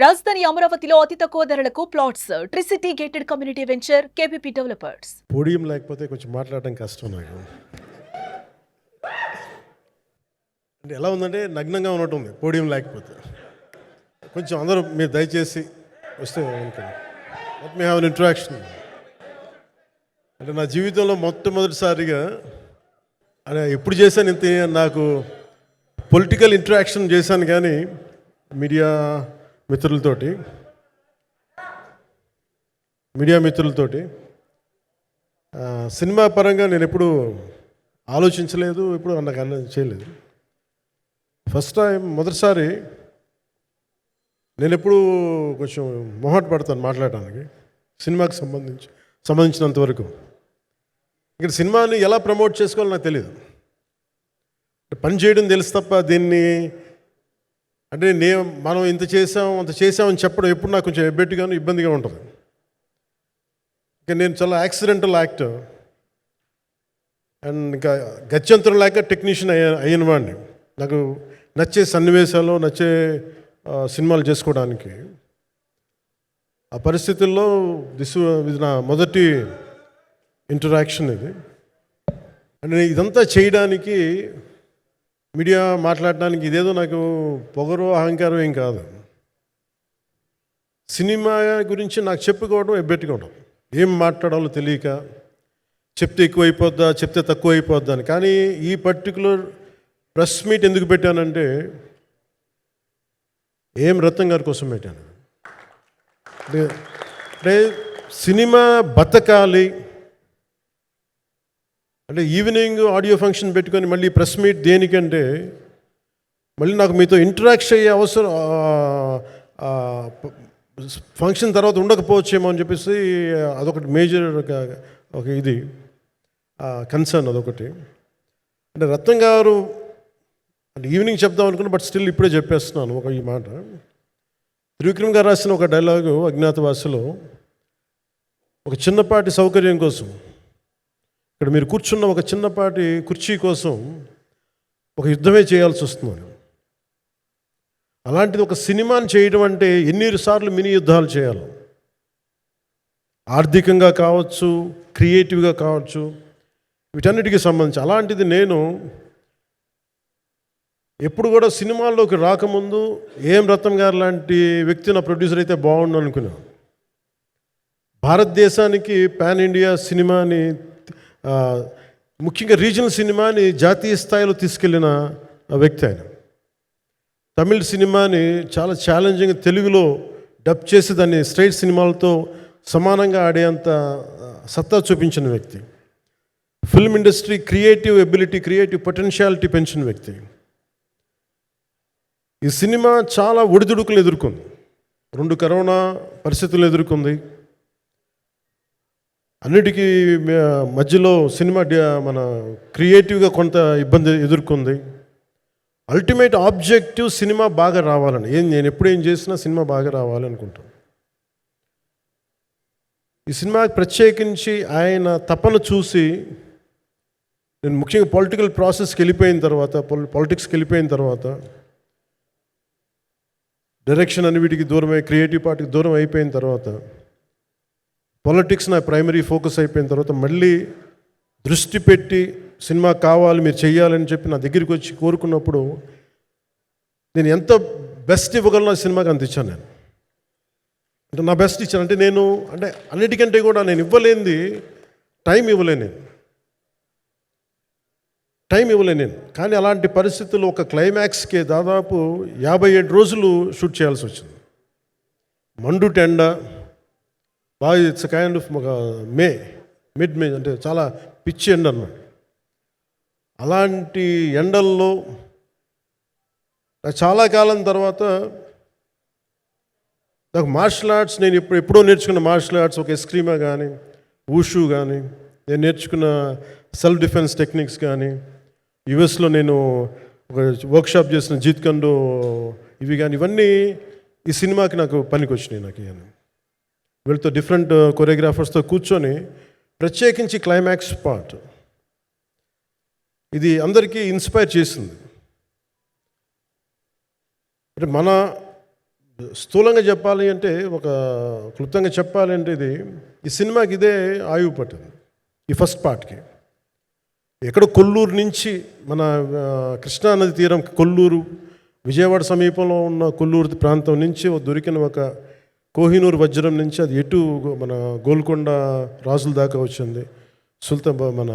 రాజధాని అమరావతిలో అతి తక్కువ ధరలకు plots. Tricity gated community venture KPP developers. Podium లేకపోతే కొంచెం మాట్లాడడం కష్టం నాకు. అంటే ఎలా ఉందంటే నగ్నంగా ఉన్నట్టు ఉంది పోడియం లేకపోతే. కొంచెం అందరూ మీరు దయచేసి వస్తే let me have an interaction. అంటే నా జీవితంలో మొట్టమొదటిసారిగా అంటే ఎప్పుడు చేశాను ఇంత, నాకు పొలిటికల్ ఇంటరాక్షన్ చేశాను కానీ మీడియా మిత్రులతోటి సినిమా పరంగా నేను ఎప్పుడు ఆలోచించలేదు, ఎప్పుడు నాకు చేయలేదు. ఫస్ట్ టైం మొదటిసారి నేను ఎప్పుడు కొంచెం మొహాట పడతాను మాట్లాడటానికి సినిమాకి సంబంధించినంత వరకు. ఇక్కడ సినిమాని ఎలా ప్రమోట్ చేసుకోవాలో నాకు తెలియదు. పని చేయడం తెలుసు తప్ప దీన్ని అంటే మనం ఇంత చేసామని చెప్పడం ఎప్పుడు నాకు కొంచెం ఎబ్బెట్టుగాను ఇబ్బందిగా ఉంటుంది. ఇంకా నేను చాలా యాక్సిడెంటల్ యాక్టర్ అండ్ ఇంకా గత్యంతరం లేక టెక్నీషియన్ అయిన వాడిని. నాకు నచ్చే సన్నివేశాలు, నచ్చే సినిమాలు చేసుకోవడానికి ఆ పరిస్థితుల్లో ఇది నా మొదటి ఇంటరాక్షన్. ఇది అంటే ఇదంతా చేయడానికి, మీడియా మాట్లాడడానికి ఇదేదో నాకు పొగరు అహంకారం ఏం కాదు. సినిమా గురించి నాకు చెప్పుకోవడం ఎబ్బెట్టుకోవడం, ఏం మాట్లాడాలో తెలియక చెప్తే ఎక్కువ అయిపోద్దా, చెప్తే తక్కువ అయిపోద్దా అని. కానీ ఈ పర్టికులర్ ప్రెస్ మీట్ ఎందుకు పెట్టానంటే రత్నం గారి కోసం పెట్టాను. అంటే సినిమా బతకాలి అంటే ఈవినింగ్ ఆడియో ఫంక్షన్ పెట్టుకొని మళ్ళీ ప్రెస్ మీట్ దేనికంటే మళ్ళీ నాకు మీతో ఇంటరాక్ట్ అయ్యే అవసరం ఫంక్షన్ తర్వాత ఉండకపోవచ్చేమో అని చెప్పేసి అదొకటి మేజర్ ఒక ఇది కన్సర్న్. అదొకటి అంటే రత్నం గారు అంటే ఈవినింగ్ చెప్దాం అనుకున్నా, బట్ స్టిల్ ఇప్పుడే చెప్పేస్తున్నాను ఈ మాట. త్రివిక్రమ్ గారు రాసిన ఒక డైలాగు అజ్ఞాతవాసిలో, ఒక చిన్నపాటి సౌకర్యం కోసం, ఇక్కడ మీరు కూర్చున్న ఒక చిన్నపాటి కుర్చీ కోసం ఒక యుద్ధమే చేయాల్సి వస్తుంది. అలాంటిది ఒక సినిమాని చేయడం అంటే ఎన్నిసార్లు మినీ యుద్ధాలు చేయాలి, ఆర్థికంగా కావచ్చు, క్రియేటివ్గా కావచ్చు, వీటన్నిటికీ సంబంధించి. అలాంటిది నేను ఎప్పుడు కూడా సినిమాల్లోకి రాకముందు రత్నం గారు లాంటి వ్యక్తి నా ప్రొడ్యూసర్ అయితే బాగుండు అనుకున్నాను. భారతదేశానికి పాన్ ఇండియా సినిమాని, ముఖ్యంగా రీజనల్ సినిమాని జాతీయ స్థాయిలో తీసుకెళ్ళిన వ్యక్తి ఆయన. తమిళ సినిమాని చాలా ఛాలెంజింగ్ తెలుగులో డబ్ చేసి దాన్ని స్ట్రైట్ సినిమాలతో సమానంగా ఆడేంత సత్తా చూపించిన వ్యక్తి. Film industry creative ability, creative potentiality పెంచిన వ్యక్తి. ఈ సినిమా చాలా ఒడిదుడుకులు ఎదుర్కొంది, 2 కరోనా పరిస్థితులు ఎదుర్కొంది. అన్నిటికీ మధ్యలో సినిమా మన క్రియేటివ్గా కొంత ఇబ్బంది ఎదుర్కొంది. అల్టిమేట్ ఆబ్జెక్టివ్ సినిమా బాగా రావాలని, నేను ఎప్పుడేం చేసినా సినిమా బాగా రావాలి అనుకుంటాను. ఈ సినిమాకి ప్రత్యేకించి ఆయన తపన చూసి నేను ముఖ్యంగా పాలిటిక్స్కి వెళ్ళిపోయిన తర్వాత డైరెక్షన్ అని వీటికి దూరమై క్రియేటివ్ పార్టీకి దూరం అయిపోయిన తర్వాత, పాలిటిక్స్ నా ప్రైమరీ ఫోకస్ అయిపోయిన తర్వాత మళ్ళీ దృష్టి పెట్టి సినిమా కావాలి, మీరు చెయ్యాలని చెప్పి నా దగ్గరికి వచ్చి కోరుకున్నప్పుడు నేను ఎంత బెస్ట్ ఇవ్వగలను సినిమాకి అంత ఇచ్చాను. నేను అంటే నా బెస్ట్ ఇచ్చాను. అంటే నేను అంటే అన్నిటికంటే కూడా నేను ఇవ్వలేనిది టైం ఇవ్వలేను నేను. కానీ అలాంటి పరిస్థితుల్లో ఒక క్లైమాక్స్కి దాదాపు 57 రోజులు షూట్ చేయాల్సి వచ్చింది. మండు టెండ బాగా, ఇట్స్ కైండ్ ఆఫ్ ఒక మిడ్ మే అంటే చాలా పిచ్చి ఎండ అన్నమాట. అలాంటి ఎండల్లో చాలా కాలం తర్వాత నాకు మార్షల్ ఆర్ట్స్, నేను ఎప్పుడో నేర్చుకున్న మార్షల్ ఆర్ట్స్, ఒక ఎస్క్రీమా కానీ, ఊషు కానీ, నేను నేర్చుకున్న సెల్ఫ్ డిఫెన్స్ టెక్నిక్స్ కానీ, యుఎస్లో నేను ఒక వర్క్షాప్ చేసిన జీత్ కండో ఇవి కానీ, ఇవన్నీ ఈ సినిమాకి నాకు పనికి వచ్చినాయి. నాకు వీళ్ళతో డిఫరెంట్ కొరియోగ్రాఫర్స్తో కూర్చొని ప్రత్యేకించి క్లైమాక్స్ పార్ట్ ఇది అందరికీ ఇన్స్పైర్ చేసింది. అంటే మన స్థూలంగా చెప్పాలి అంటే, ఒక క్లుప్తంగా చెప్పాలి అంటే, ఈ సినిమాకి ఇదే ఆయువు పట్టింది. ఈ ఫస్ట్ పార్ట్కి ఎక్కడో కొల్లూరు నుంచి మన కృష్ణానది తీరం కొల్లూరు, విజయవాడ సమీపంలో ఉన్న కొల్లూరు ప్రాంతం నుంచి దొరికిన ఒక కోహినూరు వజ్రం నుంచి అది ఎటు మన గోల్కొండ రాజుల దాకా వచ్చింది, మన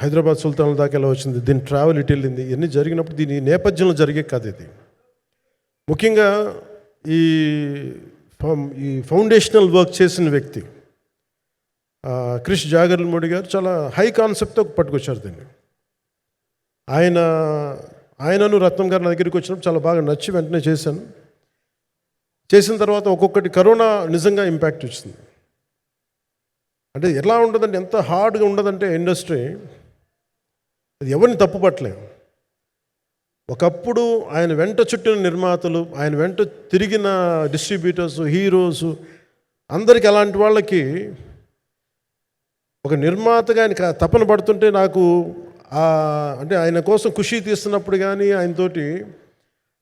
హైదరాబాద్ సుల్తాన్ల దాకా ఎలా వచ్చింది, దీని ట్రావెల్ ఇటు వెళ్ళింది. ఇవన్నీ జరిగినప్పుడు దీని నేపథ్యంలో జరిగే కథ ఇది. ముఖ్యంగా ఈ ఫౌండేషనల్ వర్క్ చేసిన వ్యక్తి క్రిష్ జాగర్లమూడి గారు చాలా హై కాన్సెప్ట్తో పట్టుకొచ్చారు దీన్ని. ఆయనను రత్నం గారు నా దగ్గరికి వచ్చినప్పుడు చాలా బాగా నచ్చి వెంటనే చేశాను. చేసిన తర్వాత ఒక్కొక్కటి కరోనా నిజంగా ఇంపాక్ట్ వచ్చింది. అంటే ఎలా ఉండదంటే, ఎంత హార్డ్గా ఉండదంటే ఇండస్ట్రీ, అది ఎవరిని తప్పు పట్టలేము. ఒకప్పుడు ఆయన వెంట చుట్టిన నిర్మాతలు, ఆయన వెంట తిరిగిన డిస్ట్రిబ్యూటర్స్, హీరోస్ అందరికీ, అలాంటి వాళ్ళకి ఒక నిర్మాతగా ఆయన తపన పడుతుంటే నాకు అంటే ఆయన కోసం ఖుషి తీస్తున్నప్పుడు కానీ ఆయనతోటి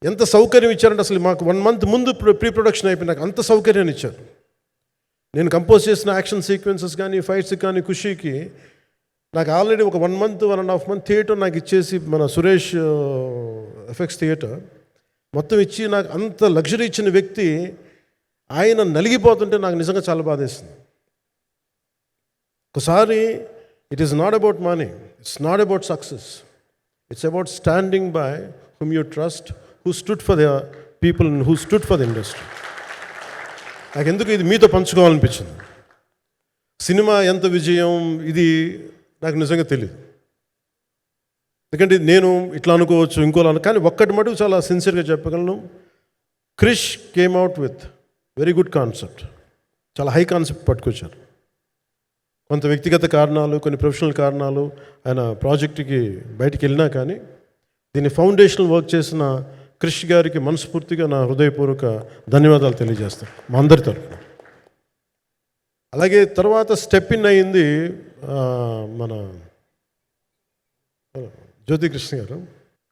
ఎంత సౌకర్యం ఇచ్చారంటే, అసలు మాకు 1 month ముందు ప్రీ ప్రొడక్షన్ అయిపోయి నాకు అంత సౌకర్యాన్ని ఇచ్చారు. నేను కంపోజ్ చేసిన యాక్షన్ సీక్వెన్సెస్ కానీ ఫైట్స్ కానీ ఖుషీకి నాకు ఆల్రెడీ ఒక 1 month 1.5 month థియేటర్ నాకు ఇచ్చేసి, మన సురేష్ ఎఫెక్ట్స్ థియేటర్ మొత్తం ఇచ్చి నాకు అంత లగ్జరీ ఇచ్చిన వ్యక్తి ఆయన నలిగిపోతుంటే నాకు నిజంగా చాలా బాధేస్తుంది. ఒకసారి it is not about money, it's not about success, it's about standing by hmm you trust, who stood for the people, who stood for the industry. నాకు ఎందుకు ఇది మీతో పంచుకోవాలనిపించింది. సినిమా ఎంత విజయం ఇది నాకు నిజంగా తెలియదు, ఎందుకంటే నేను ఇట్లా అనుకోవచ్చు, ఇంకోలా కానీ ఒక్కటి మటుకు చాలా సిన్సియర్గా చెప్పగలను. Krish came out with very good concept, చాలా హై కాన్సెప్ట్ పట్టుకొచ్చారు. కొంత వ్యక్తిగత కారణాలు, కొన్ని ప్రొఫెషనల్ కారణాలు ఆయన ప్రాజెక్టుకి బయటికి వెళ్ళినా కానీ దీన్ని ఫౌండేషనల్ వర్క్ చేసిన క్రిష్ గారికి మనస్ఫూర్తిగా నా హృదయపూర్వక ధన్యవాదాలు తెలియజేస్తాను మా అందరి తరఫున. అలాగే తర్వాత స్టెప్ ఇన్ అయింది మన జ్యోతికృష్ణ గారు.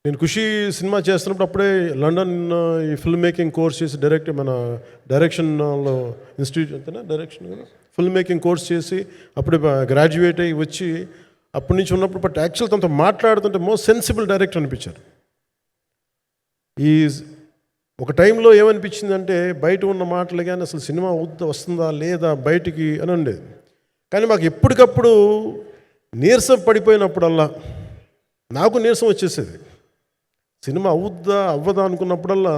నేను ఖుషి సినిమా చేస్తున్నప్పుడు అప్పుడే లండన్ ఈ ఫిల్మ్ మేకింగ్ కోర్స్ చేసి మన డైరెక్షన్లో ఇన్స్టిట్యూట్ అంతేనా డైరెక్షన్ ఫిల్మ్ మేకింగ్ కోర్స్ చేసి అప్పుడే గ్రాడ్యుయేట్ అయ్యి వచ్చి అప్పటి నుంచి ఉన్నప్పుడు బట్ యాక్చువల్ తనతో మాట్లాడుతుంటే మోస్ట్ సెన్సిబుల్ డైరెక్టర్ అనిపించారు. ఈ ఒక టైంలో ఏమనిపించిందంటే, బయట ఉన్న మాటలు కానీ అసలు సినిమా వస్తుందా లేదా బయటికి అని ఉండేది. కానీ మాకు ఎప్పటికప్పుడు నీరసం పడిపోయినప్పుడల్లా నాకు నీరసం వచ్చేసేది. సినిమా అవ్వదా అనుకున్నప్పుడల్లా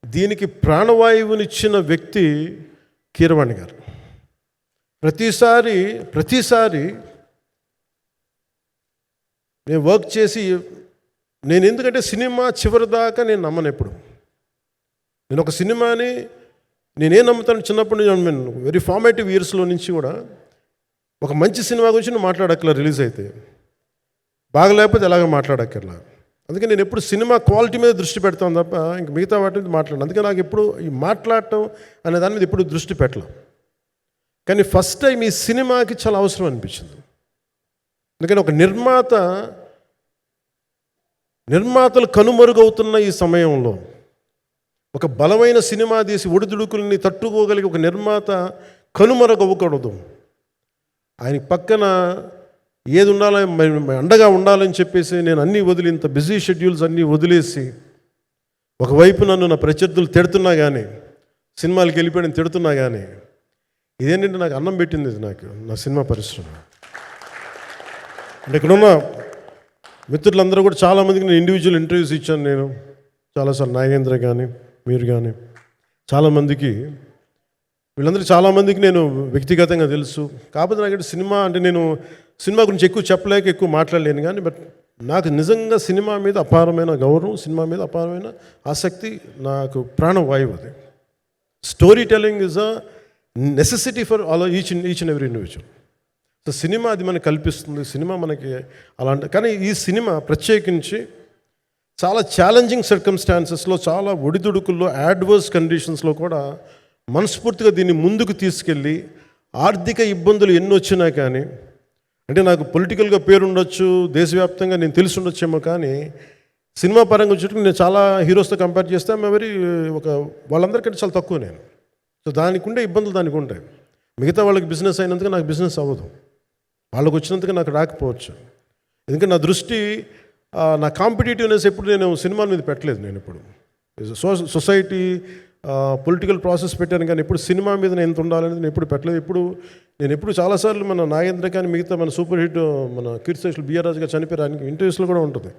దీనికి ప్రాణవాయువునిచ్చిన వ్యక్తి కీరవాణి గారు. ప్రతిసారి నేను వర్క్ చేసి నేను ఎందుకంటే సినిమా చివరిదాకా నేను నమ్మను ఎప్పుడు. నేను ఒక సినిమాని నేనేం నమ్ముతాను, చిన్నప్పటి నుంచి వెరీ ఫార్మేటివ్ ఇయర్స్లో నుంచి కూడా ఒక మంచి సినిమా గురించి నువ్వు మాట్లాడక్కర్లా, రిలీజ్ అయితే బాగలేకపోతే ఎలాగ మాట్లాడక్కర్లా. అందుకే నేను ఎప్పుడు సినిమా క్వాలిటీ మీద దృష్టి పెడతాను తప్ప ఇంక మిగతా వాటి మీద మాట్లాడను. అందుకే నాకు ఎప్పుడు ఈ మాట్లాడటం అనే దాని మీద ఎప్పుడు దృష్టి పెట్టలేం. కానీ ఫస్ట్ టైం ఈ సినిమాకి చాలా అవసరం అనిపించింది. ఎందుకంటే ఒక నిర్మాతలు కనుమరుగవుతున్న ఈ సమయంలో ఒక బలమైన సినిమా తీసి ఒడిదుడుకుల్ని తట్టుకోగలిగి ఒక నిర్మాత కనుమరుగవ్వకూడదు. ఆయన పక్కన ఏది ఉండాలని అండగా ఉండాలని చెప్పేసి నేను అన్నీ వదిలి, ఇంత బిజీ షెడ్యూల్స్ అన్నీ వదిలేసి, ఒకవైపు నన్ను నా ప్రత్యర్థులు తిడుతున్నా కానీ, సినిమాలకు వెళ్ళిపోయిన తిడుతున్నా కానీ, ఇదేంటంటే నాకు అన్నం పెట్టింది ఇది నాకు నా సినిమా పరిశ్రమ. అంటే ఇక్కడున్న మిత్రులందరూ కూడా చాలామందికి నేను ఇండివిజువల్ ఇంటర్వ్యూస్ ఇచ్చాను. నేను చాలాసార్లు నాగేంద్ర కానీ మీరు కానీ చాలామందికి, వీళ్ళందరికీ చాలామందికి నేను వ్యక్తిగతంగా తెలుసు. కాకపోతే నాకు సినిమా అంటే నేను సినిమా గురించి ఎక్కువ చెప్పలేక ఎక్కువ మాట్లాడలేను. కానీ బట్ నాకు నిజంగా సినిమా మీద అపారమైన గౌరవం, సినిమా మీద అపారమైన ఆసక్తి, నాకు ప్రాణవాయువు అది. Story telling is a necessity for all each and every individual. So cinema అది మనకు కల్పిస్తుంది, సినిమా మనకి అలాంటి. కానీ ఈ సినిమా ప్రత్యేకించి చాలా ఛాలెంజింగ్ సర్కమ్స్టాన్సెస్లో, చాలా ఒడిదుడుకుల్లో, యాడ్వర్స్ కండిషన్స్లో కూడా మనస్ఫూర్తిగా దీన్ని ముందుకు తీసుకెళ్ళి, ఆర్థిక ఇబ్బందులు ఎన్ని వచ్చినా కానీ, అంటే నాకు పొలిటికల్గా పేరుండొచ్చు, దేశవ్యాప్తంగా నేను తెలిసి ఉండొచ్చేమో, కానీ సినిమా పరంగా చుట్టూ నేను చాలా హీరోస్తో కంపేర్ చేస్తే వెరీ వాళ్ళందరికంటే చాలా తక్కువ నేను. సో దానికి ఉండే ఇబ్బందులు దానికి ఉంటాయి. మిగతా వాళ్ళకి బిజినెస్ అయినందుకు నాకు బిజినెస్ అవ్వదు, వాళ్ళకి వచ్చినందుకు నాకు రాకపోవచ్చు. ఎందుకంటే నా దృష్టి, నా కాంపిటేటివ్నెస్ ఎప్పుడు నేను సినిమాల మీద పెట్టలేదు. నేను ఇప్పుడు సొసైటీ పొలిటికల్ ప్రాసెస్ పెట్టాను, కానీ ఎప్పుడు సినిమా మీద నేను ఎంత ఉండాలనేది నేను ఎప్పుడు పెట్టలేదు. నేను ఎప్పుడు చాలాసార్లు మన నాగేంద్ర కానీ మిగతా మన సూపర్ హిట్ మన కీర్తిశేషులు బిఆర్ రాజు గారు చనిపోయారు ఇంటర్వ్యూస్లో కూడా ఉంటుంది.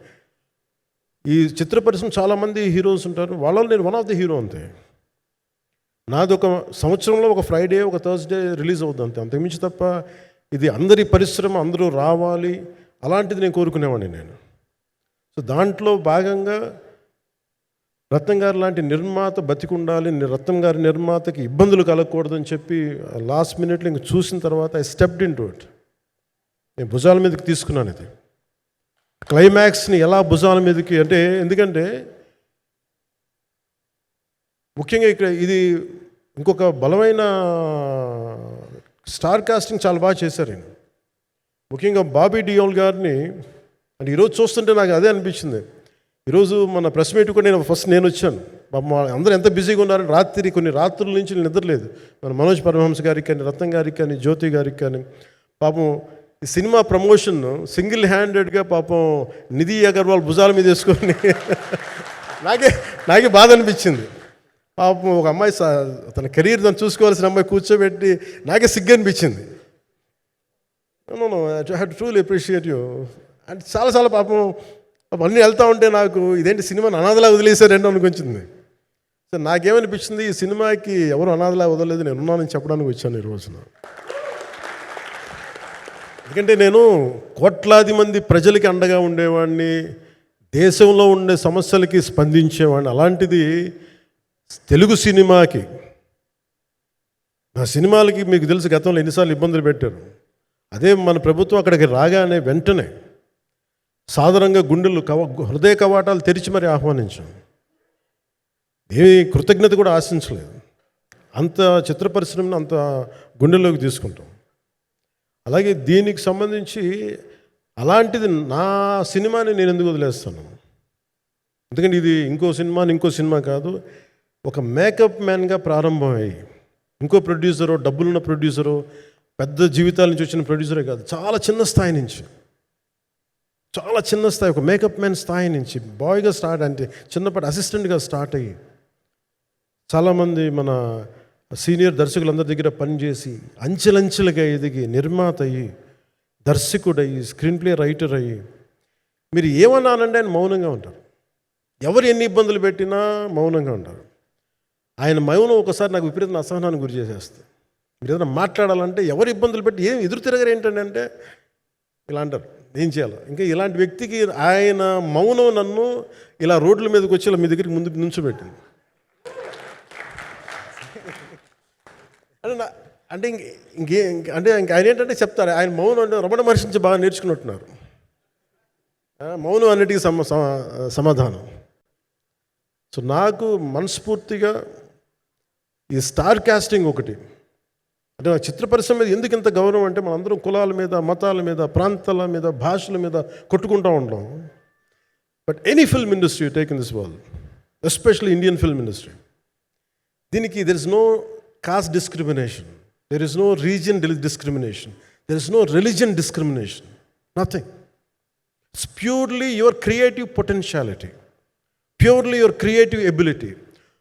ఈ చిత్ర పరిశ్రమ చాలామంది హీరోస్ ఉంటారు, వాళ్ళలో నేను వన్ ఆఫ్ ది హీరో అంతే. నాది ఒక సంవత్సరంలో ఒక ఫ్రైడే ఒక థర్స్డే రిలీజ్ అవుతుంది అంతే, అంతకుమించి తప్ప ఇది అందరి పరిశ్రమ అందరూ రావాలి అలాంటిది నేను కోరుకునేవాడిని నేను. సో దాంట్లో భాగంగా రత్నం గారు లాంటి నిర్మాత బతికుండాలి, రత్నం గారి నిర్మాతకి ఇబ్బందులు కలగకూడదని చెప్పి లాస్ట్ మినిట్లో ఇంక చూసిన తర్వాత I stepped in to it. నేను భుజాల మీదకి తీసుకున్నాను ఇది. క్లైమాక్స్ని ఎలా భుజాల మీదకి అంటే, ఎందుకంటే ముఖ్యంగా ఇక్కడ ఇది ఇంకొక బలమైన స్టార్ కాస్టింగ్ చాలా బాగా చేశారు నేను. ముఖ్యంగా బాబీ డియోల్ గారిని అంటే ఈరోజు చూస్తుంటే నాకు అదే అనిపించింది. ఈరోజు మన ప్రెస్ మీట్ కూడా నేను వచ్చాను. అందరూ ఎంత బిజీగా ఉన్నారని కొన్ని రాత్రుల నుంచి నిద్రలేదు. మన మనోజ్ పరమహంస గారికి కానీ, రత్నం గారికి కానీ, జ్యోతి గారికి కానీ, పాపం ఈ సినిమా ప్రమోషన్ సింగిల్ హ్యాండెడ్గా పాపం నిధి అగర్వాల్ భుజాల మీద వేసుకొని నాకే బాధ అనిపించింది. పాపం ఒక అమ్మాయి తన కెరీర్ తను చూసుకోవాల్సిన అమ్మాయి కూర్చోబెట్టి నాకే సిగ్గు అనిపించింది. I have to truly appreciate you. అంటే చాలా పాపం అన్నీ వెళ్తూ ఉంటే నాకు ఇదేంటి సినిమాని అనాథలా వదిలేశారంటే అనిపించింది. సో నాకేమనిపించింది, ఈ సినిమాకి ఎవరు అనాథలా వదలలేదు, నేను ఉన్నానని చెప్పడానికి వచ్చాను ఈ రోజున. ఎందుకంటే నేను కోట్లాది మంది ప్రజలకి అండగా ఉండేవాడిని, దేశంలో ఉండే సమస్యలకి స్పందించేవాడిని. అలాంటిది తెలుగు సినిమాకి, నా సినిమాలకి మీకు తెలుసు గతంలో ఎన్నిసార్లు ఇబ్బందులు పెట్టారు. అదే మన ప్రభుత్వం అక్కడికి రాగానే వెంటనే సాధారణంగా గుండెలు హృదయ కవాటాలు తెరిచి మరి ఆహ్వానించాం. ఏమీ కృతజ్ఞత కూడా ఆశించలేదు. అంత చిత్ర పరిశ్రమను అంత గుండెల్లోకి తీసుకుంటాం. అలాగే దీనికి సంబంధించి అలాంటిది నా సినిమాని నేను ఎందుకు వదిలేస్తాను? ఎందుకంటే ఇది ఇంకో సినిమా కాదు. ఒక మేకప్ మ్యాన్గా ప్రారంభమయ్యి ఇంకో ప్రొడ్యూసరో, డబ్బులున్న ప్రొడ్యూసరో, పెద్ద జీవితాల నుంచి వచ్చిన ప్రొడ్యూసరే కాదు, చాలా చిన్న స్థాయి నుంచి, చాలా చిన్న స్థాయి, ఒక మేకప్ మ్యాన్ స్థాయి నుంచి బాయ్గా స్టార్ట్, అంటే చిన్నప్పటి అసిస్టెంట్గా స్టార్ట్ అయ్యి చాలామంది మన సీనియర్ దర్శకులందరి దగ్గర పనిచేసి అంచెలంచెలుగా ఎదిగి నిర్మాత అయ్యి, దర్శకుడయ్యి, స్క్రీన్ ప్లే రైటర్ అయ్యి, మీరు ఏమన్నానంటే ఆయన మౌనంగా ఉంటారు. ఎవరు ఎన్ని ఇబ్బందులు పెట్టినా మౌనంగా ఉంటారు. ఆయన మౌనం ఒకసారి నాకు విపరీత అసహనానికి గురి చేసేస్తుంది. మీరు ఏదైనా మాట్లాడాలంటే ఎవరు ఇబ్బందులు పెట్టి ఏం ఎదురు తిరగరు ఏంటంటే అంటే ఇలా అంటారు, ఏం చేయాలి. ఇంకా ఇలాంటి వ్యక్తికి ఆయన మౌనం నన్ను ఇలా రోడ్ల మీదకి వచ్చి ఇలా మీ దగ్గరికి ముందుకు నుంచోబెట్టింది. అంటే ఆయన ఏంటంటే చెప్తారు, ఆయన మౌనం అంటే రమణ మహర్షి నుంచి బాగా నేర్చుకున్నట్టున్నారు. మౌనం అన్నిటికీ సమాధానం. సో నాకు మనస్ఫూర్తిగా ఈ స్టార్ కాస్టింగ్ ఒకటి అంటే నా చిత్ర పరిశ్రమ మీద ఎందుకు ఇంత గౌరవం అంటే, మనందరం కులాల మీద, మతాల మీద, ప్రాంతాల మీద, భాషల మీద కొట్టుకుంటూ ఉంటాం. But any film industry take in this world, especially Indian film industry, దీనికి there is no caste discrimination, there is no region discrimination, there is no religion discrimination, nothing. It's purely your creative potentiality, purely your creative ability.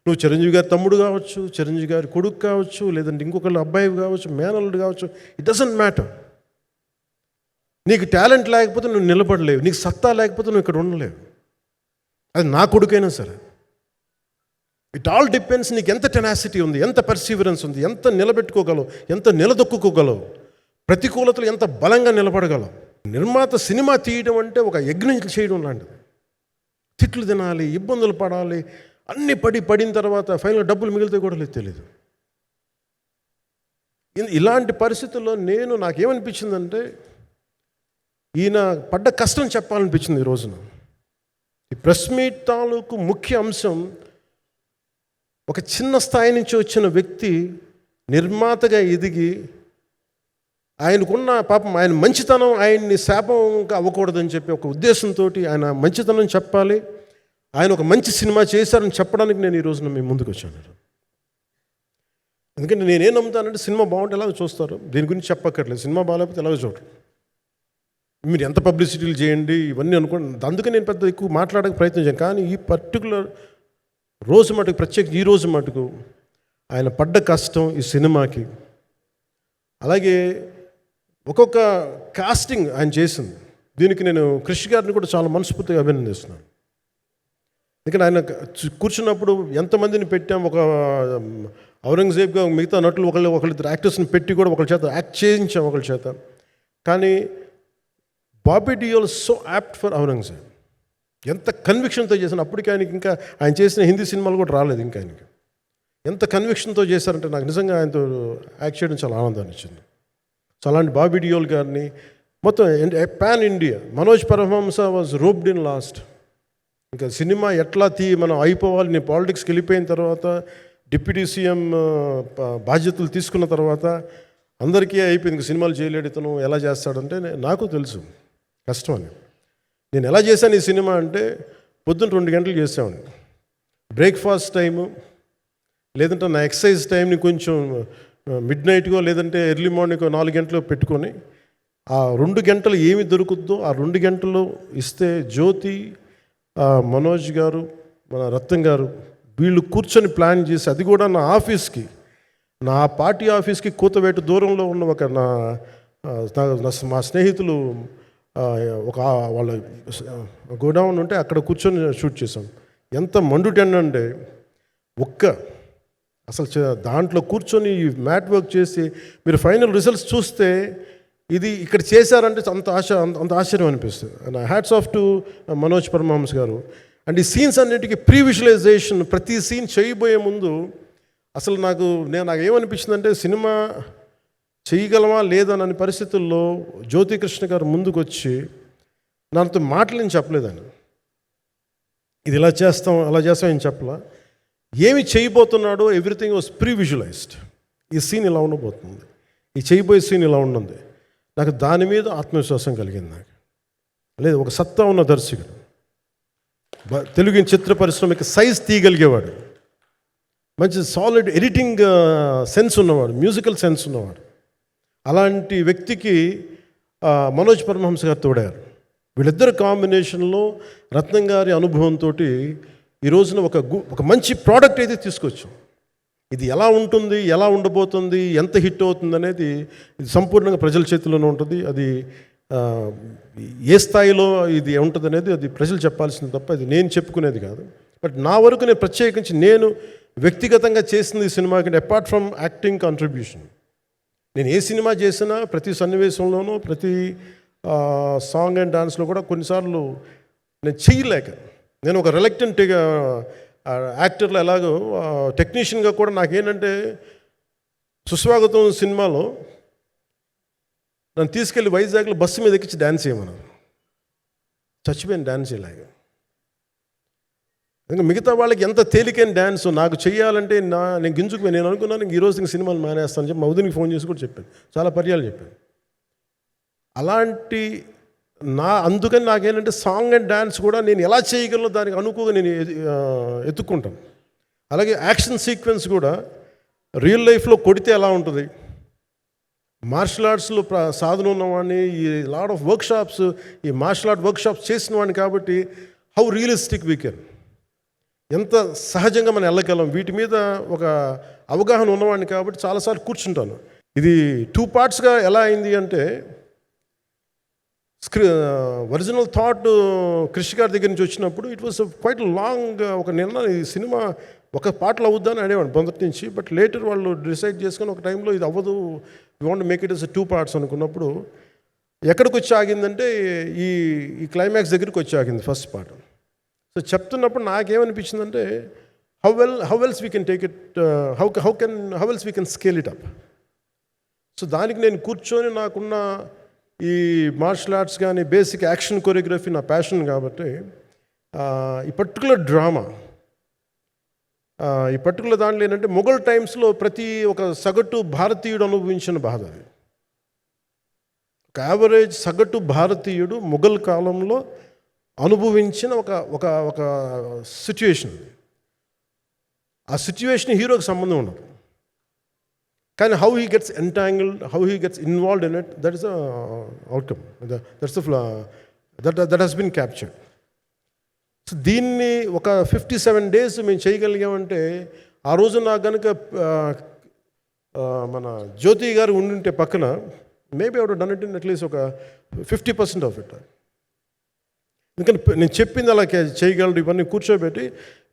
నువ్వు చిరంజీవి గారి తమ్ముడు కావచ్చు, చిరంజీవి గారి కొడుకు కావచ్చు, లేదంటే ఇంకొకళ్ళు అబ్బాయి కావచ్చు, మేనల్లుడు కావచ్చు, ఇట్ డజంట్ మ్యాటర్. నీకు టాలెంట్ లేకపోతే నువ్వు నిలబడలేవు, నీకు సత్తా లేకపోతే నువ్వు ఇక్కడ ఉండలేవు. అది నా కొడుకైనా సరే. ఇట్ ఆల్ డిపెండ్స్ నీకు ఎంత టెనాసిటీ ఉంది, ఎంత పర్సీవరెన్స్ ఉంది, ఎంత నిలబెట్టుకోగలవు, ఎంత నిలదొక్కుకోగలవు, ప్రతికూలతలు ఎంత బలంగా నిలబడగలవు. నిర్మాత సినిమా తీయడం అంటే ఒక యజ్ఞం చేయడం లాంటిది. తిట్లు తినాలి, ఇబ్బందులు పడాలి, అన్నీ పడిన తర్వాత ఫైనల్గా డబ్బులు మిగిలితే కూడా లేదు తెలియదు. ఇలాంటి పరిస్థితుల్లో నాకేమనిపించిందంటే, ఈయన పడ్డ కష్టం చెప్పాలనిపించింది ఈ రోజున. ఈ ప్రెస్ మీట్ తాలూకు ముఖ్య అంశం, ఒక చిన్న స్థాయి నుంచి వచ్చిన వ్యక్తి నిర్మాతగా ఎదిగి, ఆయనకున్న పాపం ఆయన మంచితనం ఆయన్ని శాపంగా అవ్వకూడదని చెప్పి ఒక ఉద్దేశంతో ఆయన మంచితనం చెప్పాలి, ఆయన ఒక మంచి సినిమా చేశారని చెప్పడానికి నేను ఈ రోజున మీ ముందుకు వచ్చాను. ఎందుకంటే నేనేం నమ్ముతానంటే సినిమా బాగుంటే ఎలాగో చూస్తారు, దీని గురించి చెప్పక్కర్లేదు. సినిమా బాగాలేకపోతే ఎలాగో చూడరు. మీరు ఎంత పబ్లిసిటీలు చేయండి ఇవన్నీ అనుకోండి, అందుకే నేను పెద్ద ఎక్కువ మాట్లాడడానికి ప్రయత్నం చేయను. కానీ ఈ పర్టికులర్ రోజు మటుకు, ప్రత్యేక ఈ రోజు మటుకు ఆయన పడ్డ కష్టం ఈ సినిమాకి, అలాగే ఒక్కొక్క కాస్టింగ్ ఆయన చేసింది, దీనికి నేను కృషి గారిని కూడా చాలా మనస్ఫూర్తిగా అభినందిస్తున్నాను. ఎందుకంటే ఆయన కూర్చున్నప్పుడు ఎంతమందిని పెట్టాం, ఒక ఔరంగజేబ్గా మిగతా నటులు ఒకళ్ళిద్దరు యాక్టర్స్ని పెట్టి కూడా ఒకళ్ళ చేత యాక్ట్ చేయించాం ఒకళ్ళ చేత. కానీ Bobby Deol so apt for Aurangzeb, ఎంత కన్విక్షన్తో చేశాను. అప్పటికి ఆయనకి ఇంకా ఆయన చేసిన హిందీ సినిమాలు కూడా రాలేదు ఇంకా ఆయనకి. ఎంత కన్విక్షన్తో చేశారంటే నాకు నిజంగా ఆయనతో యాక్ట్ చేయడం చాలా ఆనందాన్ని ఇచ్చింది. సో అలాంటి బాబీ డియోల్ గారిని మొత్తం pan India, Manoj Paramahamsa was roped in last. ఇంకా సినిమా ఎట్లా మనం అయిపోవాలి, నేను పాలిటిక్స్కి వెళ్ళిపోయిన తర్వాత, డిప్యూటీ సీఎం బాధ్యతలు తీసుకున్న తర్వాత అందరికీ అయిపోయింది, ఇంకా సినిమాలు చేయలేడు ఇతను, ఎలా చేస్తాడంటే నాకు తెలుసు కష్టం అని. నేను ఎలా చేశాను ఈ సినిమా అంటే, పొద్దున్న 2 గంటలు చేసామండి, బ్రేక్ఫాస్ట్ టైము, లేదంటే నా ఎక్సర్సైజ్ టైంని కొంచెం మిడ్ నైట్గో లేదంటే ఎర్లీ మార్నింగ్ 4 గంటలు పెట్టుకొని, ఆ 2 గంటలు ఏమి దొరుకుతుందో ఆ 2 గంటలు ఇస్తే జ్యోతి, మనోజ్ గారు, మన రత్నం గారు, వీళ్ళు కూర్చొని ప్లాన్ చేసి, అది కూడా నా ఆఫీస్కి, నా పార్టీ ఆఫీస్కి కూతవేటు దూరంలో ఉన్న ఒక మా స్నేహితులు ఒక వాళ్ళ గోడౌన్ ఉంటే అక్కడ కూర్చొని షూట్ చేసాం. ఎంత మండుటెండ అంటే అసలు దాంట్లో కూర్చొని మ్యాట్ వర్క్ చేసి మీరు ఫైనల్ రిజల్ట్స్ చూస్తే ఇది ఇక్కడ చేశారంటే అంత ఆశ్చర్యం అనిపిస్తుంది. And hats off to Manoj Paramahamsa garu. And ఈ సీన్స్ అన్నిటికీ ప్రీ విజువలైజేషన్, ప్రతి సీన్ చేయబోయే ముందు అసలు నాకు ఏమనిపించిందంటే, సినిమా చేయగలమా లేదనని పరిస్థితుల్లో జ్యోతికృష్ణ గారు ముందుకు వచ్చి నాతో మాటలు చెప్పలేదని, ఇది ఇలా చేస్తాం అలా చేస్తాం ఏం చెప్పలా, ఏమి చేయబోతున్నాడో ఎవ్రీథింగ్ వాజ్ ప్రీ విజువలైజ్డ్. ఈ సీన్ ఇలా ఉండబోతుంది, ఈ చేయబోయే సీన్ ఇలా ఉన్నది. నాకు దాని మీద ఆత్మవిశ్వాసం కలిగింది. నాకు లేదు, ఒక సత్తా ఉన్న దర్శకుడు, తెలుగు చిత్ర పరిశ్రమకి సైజ్ తీయగలిగేవాడు, మంచి సాలిడ్ ఎడిటింగ్ సెన్స్ ఉన్నవాడు, మ్యూజికల్ సెన్స్ ఉన్నవాడు. అలాంటి వ్యక్తికి మనోజ్ పరమహంస గారు తోడారు. వీళ్ళిద్దరు కాంబినేషన్లో రత్నం గారి అనుభవంతో ఈ రోజున ఒక మంచి ప్రోడక్ట్ అయితే తీసుకొచ్చాం. ఇది ఎలా ఉంటుంది, ఎలా ఉండబోతుంది, ఎంత హిట్ అవుతుంది అనేది ఇది సంపూర్ణంగా ప్రజల చేతిలోనే ఉంటుంది. అది ఏ స్థాయిలో ఇది ఉంటుంది అనేది అది ప్రజలు చెప్పాల్సింది తప్ప అది నేను చెప్పుకునేది కాదు. బట్ నా వరకు నేను ప్రత్యేకించి నేను వ్యక్తిగతంగా చేసింది ఈ సినిమాకి, అపార్ట్ ఫ్రమ్ యాక్టింగ్ కాంట్రిబ్యూషన్, నేను ఏ సినిమా చేసినా ప్రతి సన్నివేశంలోనూ ప్రతి సాంగ్ అండ్ డాన్స్లో కూడా కొన్నిసార్లు నేను చేయలేక, నేను ఒక రిలక్టెంట్ యాక్టర్లో ఎలాగో టెక్నీషియన్గా కూడా నాకేంటంటే, సుస్వాగతం సినిమాలో నన్ను తీసుకెళ్ళి వైజాగ్లో బస్సు మీద ఎక్కించి డ్యాన్స్ చేయమన్నారు. చచ్చిపోయాను డ్యాన్స్ చేయలేక. ఇంకా మిగతా వాళ్ళకి ఎంత తేలికైన డ్యాన్స్ నాకు చేయాలంటే నేను గింజుకుపోయి, నేను అనుకున్నాను ఈరోజు ఇంక సినిమాలు మానేస్తాను చెప్పి మౌదినికి ఫోన్ చేసి కూడా చెప్పాను, చాలా పర్యాలు చెప్పాను. అలాంటి అందుకని నాకేంటంటే సాంగ్ అండ్ డ్యాన్స్ కూడా నేను ఎలా చేయగలను దానికి అనుకోగా నేను ఎత్తుక్కుంటాను. అలాగే యాక్షన్ సీక్వెన్స్ కూడా రియల్ లైఫ్లో కొడితే ఎలా ఉంటుంది, మార్షల్ ఆర్ట్స్లో సాధన ఉన్నవాడిని, ఈ లాట్ ఆఫ్ వర్క్షాప్స్, ఈ మార్షల్ ఆర్ట్ వర్క్షాప్స్ చేసిన వాడిని కాబట్టి హౌ రియలిస్టిక్ వీ కెన్, ఎంత సహజంగా మనం వెళ్ళగలం, వీటి మీద ఒక అవగాహన ఉన్నవాడిని కాబట్టి చాలాసార్లు కూర్చుంటాను. ఇది 2 పార్ట్స్గా ఎలా అయింది అంటే, ఒరిజినల్ థాట్ కృషి గారి దగ్గర నుంచి వచ్చినప్పుడు ఇట్ వాస్ క్వైట్ లాంగ్, ఒక నిర్ణయం, ఈ సినిమా ఒక పాటలు అవుద్దని అనేవాడు మొదటి నుంచి. బట్ లేటర్ వాళ్ళు డిసైడ్ చేసుకొని ఒక టైంలో ఇది అవ్వదు, we want make it as 2 parts అనుకున్నప్పుడు ఎక్కడికి వచ్చి ఆగిందంటే ఈ క్లైమాక్స్ దగ్గరికి వచ్చి ఆగింది ఫస్ట్ పార్ట్. సో చెప్తున్నప్పుడు నాకేమనిపించిందంటే, how else we can take it, how else we can scale it up. So దానికి నేను కూర్చొని నాకున్న ఈ మార్షల్ ఆర్ట్స్ కానీ బేసిక్ యాక్షన్ కొరియోగ్రఫీ నా ప్యాషన్ కాబట్టి ఈ పర్టికులర్ డ్రామా, ఈ పర్టికులర్ దాంట్లో ఏంటంటే మొఘల్ టైమ్స్లో ప్రతి ఒక సగటు భారతీయుడు అనుభవించిన బాధ అది. ఒక యావరేజ్ సగటు భారతీయుడు మొఘల్ కాలంలో అనుభవించిన ఒక ఒక ఒక సిచ్యువేషన్. ఆ సిచ్యువేషన్ హీరోకి సంబంధం ఉండదు, కానీ how he gets entangled, how he gets involved in it, that is the outcome, that's that has been captured. So దీన్ని ఒక 57 days మేము చేయగలిగామంటే, ఆ రోజు నాకు కనుక మన జ్యోతి గారు ఉండుంటే పక్కన, maybe out done it in at least ఒక 50% ఆఫ్ ఇట్. ఎందుకంటే నేను చెప్పింది అలా చేయగలరు, ఇవన్నీ కూర్చోబెట్టి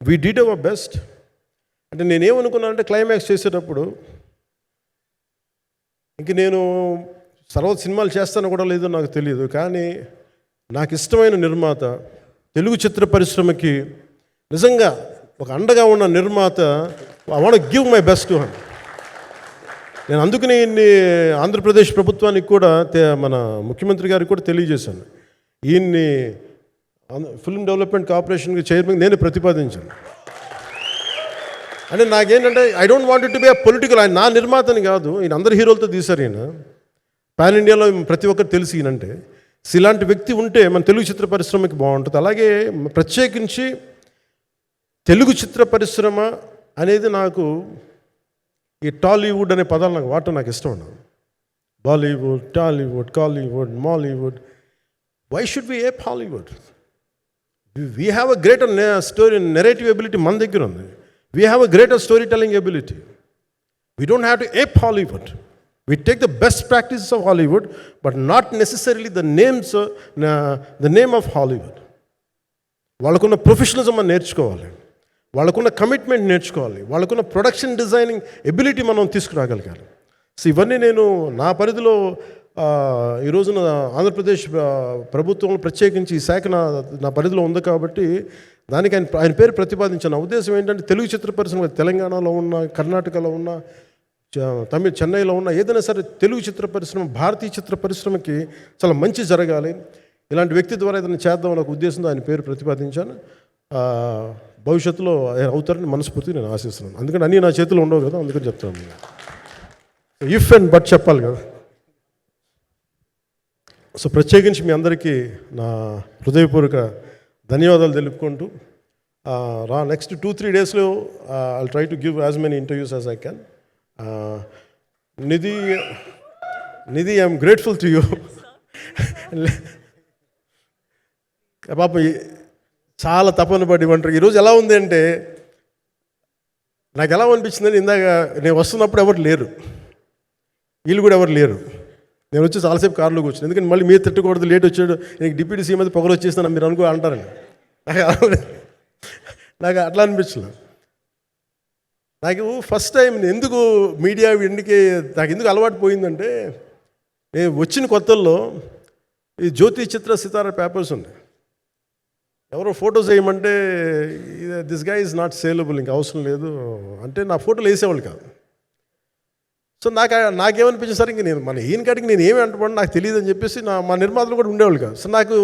వీ డిడ్ అవర్ బెస్ట్. అంటే నేనేమనుకున్నానంటే క్లైమాక్స్ చేసేటప్పుడు ఇంక నేను తర్వాత సినిమాలు చేస్తానో కూడా లేదో నాకు తెలియదు, కానీ నాకు ఇష్టమైన నిర్మాత, తెలుగు చిత్ర పరిశ్రమకి నిజంగా ఒక అండగా ఉన్న నిర్మాత, I want give my best to him. నేను అందుకని ఆంధ్రప్రదేశ్ ప్రభుత్వానికి కూడా మన ముఖ్యమంత్రి గారికి కూడా తెలియజేశాను, ఈయన్ని ఫిల్మ్ డెవలప్మెంట్ కార్పొరేషన్కి చైర్మన్ నేను ప్రతిపాదించాను. అంటే నాకేంటంటే I don't want it to be a political, ఆయన నా నిర్మాతని కాదు, ఈయన అందరు హీరోలతో తీశారు, ఈయన పాన్ ఇండియాలో ప్రతి ఒక్కరు తెలిసి ఈయనంటే. ఇలాంటి వ్యక్తి ఉంటే మన తెలుగు చిత్ర పరిశ్రమకి బాగుంటుంది. అలాగే ప్రత్యేకించి తెలుగు చిత్ర పరిశ్రమ అనేది నాకు ఈ టాలీవుడ్ అనే పదాలు నాకు వాడటం నాకు ఇష్టం ఉండదు. Bollywood, Tollywood, Kollywood, Mollywood, why should we ape Hollywood? We have a greater story narrative ability మన దగ్గర ఉంది. We have a greater storytelling ability. We don't have to ape Hollywood. We take the best practices of Hollywood, but not necessarily the name of Hollywood. వాళ్ళకున్న professionalism మనం నేర్చుకోవాలి, వాళ్ళకున్న commitment నేర్చుకోవాలి, వాళ్ళకున్న production designing ability మనం తీసుకురాగలగాలి. So ఇవన్నీ నేను నా పరిధిలో ఈ రోజున ఆంధ్రప్రదేశ్ ప్రభుత్వం ప్రత్యేకించి ఈ శాఖ నా పరిధిలో ఉంది కాబట్టి దానికి ఆయన పేరు ప్రతిపాదించాను. ఉద్దేశం ఏంటంటే తెలుగు చిత్ర పరిశ్రమ తెలంగాణలో ఉన్న, కర్ణాటకలో ఉన్న, చెన్నైలో ఉన్న ఏదైనా సరే తెలుగు చిత్ర పరిశ్రమ, భారతీయ చిత్ర పరిశ్రమకి చాలా మంచి జరగాలి, ఇలాంటి వ్యక్తి ద్వారా ఏదైనా చేద్దామని ఒక ఉద్దేశంతో ఆయన పేరు ప్రతిపాదించాను. భవిష్యత్తులో అవుతారని మనస్ఫూర్తిగా నేను ఆశిస్తున్నాను. అందుకని అన్నీ నా చేతిలో ఉండవు కదా, అందుకని చెప్తాను. ఇఫ్ అండ్ బట్ చెప్పాలి కదా. సో ప్రత్యేకించి మీ అందరికీ నా హృదయపూర్వక ధన్యవాదాలు తెలుపుకుంటూ నెక్స్ట్ 2-3 daysలో I'll try to give as many interviews as I can. Nidhi I'm grateful to you. పాప చాలా తపన పడి ఉంటారు. ఈరోజు ఎలా ఉంది అంటే నాకు ఎలా అనిపించిందని, ఇందాక నేను వస్తున్నప్పుడు ఎవరు లేరు, వీళ్ళు కూడా ఎవరు లేరు. నేను వచ్చి చాలాసేపు కారులో కూర్చున్నాను, ఎందుకంటే మళ్ళీ మీరు తిట్టకూడదు, లేట్ వచ్చాడు, నీకు డిప్యూటీ సీఎం అయితే పొగలు వచ్చేస్తాను మీరు అనుకో అంటారండి. నాకు అట్లా అనిపించలేదు. నాకు ఫస్ట్ టైం ఎందుకు మీడియా నాకు ఎందుకు అలవాటు పోయిందంటే, నేను వచ్చిన కొత్తల్లో ఈ జ్యోతి చిత్ర సితారా పేపర్స్ ఉన్నాయి, ఎవరో ఫొటోస్ వేయమంటే దిస్ గా ఈజ్ నాట్ సేలబుల్, ఇంకా అవసరం లేదు అంటే నా ఫోటోలు వేసేవాళ్ళు కాదు. సో నాకేమనిపించింది సార్, ఇంక నేను ఈయన కాడికి నేను ఏమి అంటున్నాను నాకు తెలియదు అని చెప్పేసి మా నిర్మాతలు కూడా ఉండేవాళ్ళు కాదు. సో నాకు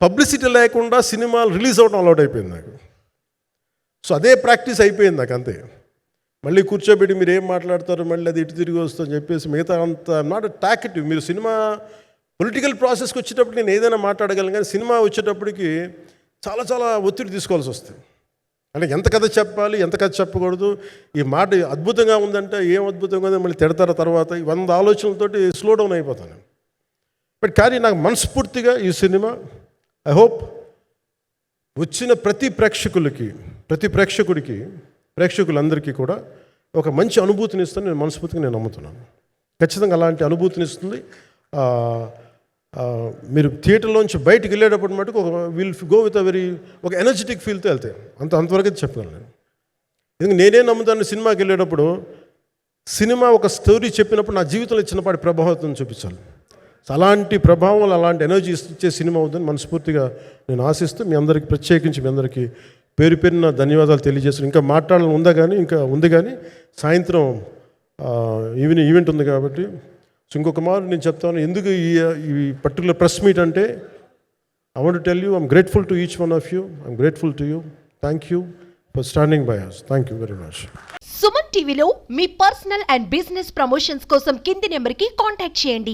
పబ్లిసిటీ లేకుండా సినిమాలు రిలీజ్ అవ్వడం అలవాటు అయిపోయింది నాకు. సో అదే ప్రాక్టీస్ అయిపోయింది నాకు అంతే. మళ్ళీ కూర్చోబెట్టి మీరు ఏం మాట్లాడతారు, మళ్ళీ అది ఇటు తిరిగి వస్తుందని చెప్పేసి మిగతా అంత నాట్ టాకెటివ్. మీరు సినిమా పొలిటికల్ ప్రాసెస్కి వచ్చేటప్పుడు నేను ఏదైనా మాట్లాడగలను, కానీ సినిమా వచ్చేటప్పటికి చాలా చాలా ఒత్తిడి తీసుకోవాల్సి వస్తుంది. అంటే ఎంత కథ చెప్పాలి, ఎంత కథ చెప్పకూడదు, ఈ మాట అద్భుతంగా ఉందంటే ఏం అద్భుతంగా ఉందని మళ్ళీ తిడతారు, తర్వాత 100 ఆలోచనలతోటి స్లో డౌన్ అయిపోతాను. బట్ కానీ నాకు మనస్ఫూర్తిగా ఈ సినిమా ఐ హోప్ వచ్చిన ప్రతి ప్రేక్షకులందరికీ కూడా ఒక మంచి అనుభూతిని ఇస్తుంది. నేను మనస్ఫూర్తిగా నమ్ముతున్నాను. ఖచ్చితంగా అలాంటి అనుభూతిని ఇస్తుంది. మీరు థియేటర్లోంచి బయటికి వెళ్ళేటప్పుడు మటుకు విల్ గో విత్ ఒక ఎనర్జెటిక్ ఫీల్తో వెళ్తాయి. అంతవరకు అయితే చెప్పగలను నేను. ఎందుకంటే నేనే నమ్ముతాను, సినిమాకి వెళ్ళేటప్పుడు సినిమా ఒక స్టోరీ చెప్పినప్పుడు నా జీవితంలో చిన్నపాటి ప్రభావం చూపించాలి. అలాంటి ప్రభావం, అలాంటి ఎనర్జీ ఇచ్చే సినిమా అవుతుందని మనస్ఫూర్తిగా నేను ఆశిస్తూ మీ అందరికీ ప్రత్యేకించి మీ అందరికీ పేరు పేరున ధన్యవాదాలు తెలియజేస్తాను. ఇంకా మాట్లాడాలని ఉంది కానీ సాయంత్రం ఈవెంట్ ఉంది కాబట్టి. సో ఇంకొక మారు నేను చెప్తాను ఎందుకు ఈ పర్టికులర్ ప్రెస్ మీట్ అంటే, I want to tell you I'm grateful to each one of you. I'm grateful to you. Thank you for standing by us. Thank you very much. Suman టీవీలో మీ పర్సనల్ అండ్ బిజినెస్ ప్రమోషన్స్ కోసం కింది నెంబర్కి contact చేయండి.